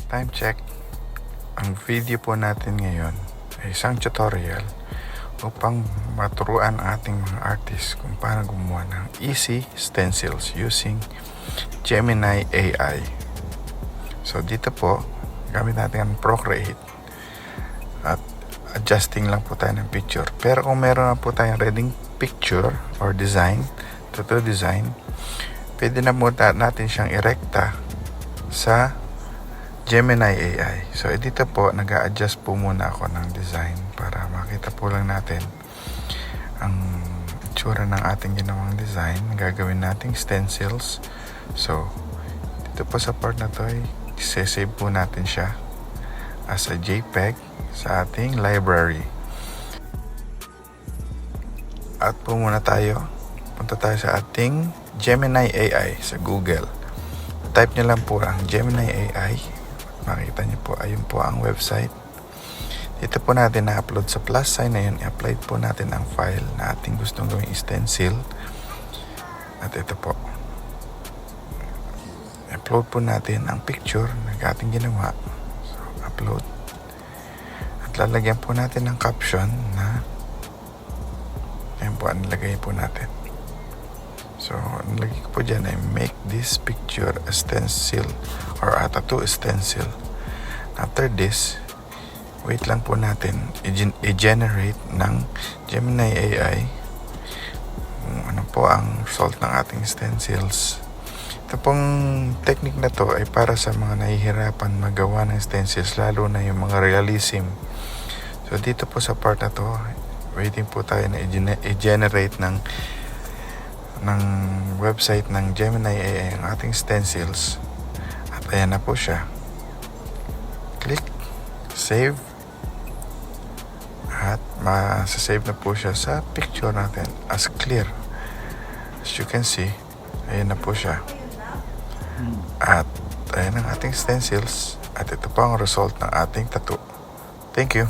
Time check. Ang video po natin ngayon ay isang tutorial upang maturuan ang ating mga artists kung paano gumawa ng easy stencils using Gemini AI. So dito po, gamit natin ang Procreate at adjusting lang po tayo ng picture. Pero kung meron na po tayong ready picture or design, tuto design, pwede na po natin siyang irekta sa Gemini AI. So, dito po, nag-a-adjust po muna ako ng design para makita po lang natin ang itsura ng ating ginawang design. Gagawin nating stencils. So, dito po sa part na to ay save po natin siya as a JPEG sa ating library. At po muna tayo. Punta tayo sa ating Gemini AI sa Google. Type nyo lang po ang Gemini AI. Makita niyo po, ayun po ang website. Dito po natin na-upload sa plus sign na yun. I-apply po natin ang file na ating gustong gawing stencil. At ito po. Upload po natin ang picture na ating ginawa. So, upload. At lalagyan po natin ng caption na ayun po, nilagay po natin. So, nilagay ko po dyan ay make this picture a stencil or a tattoo stencil. After this, wait lang po natin i-generate ng Gemini AI ano po ang result ng ating stencils. Ito pong technique na to ay para sa mga nahihirapan magawa ng stencils, lalo na yung mga realism. So, dito po sa part na to, waiting po tayo na i-generate ng website ng Gemini AI ang ating stencils. At ayan na po siya. Click save at masasave na po siya sa picture natin as clear. As you can see, ayan na po siya. At ayan ang ating stencils at ito po ang result ng ating tattoo. Thank you.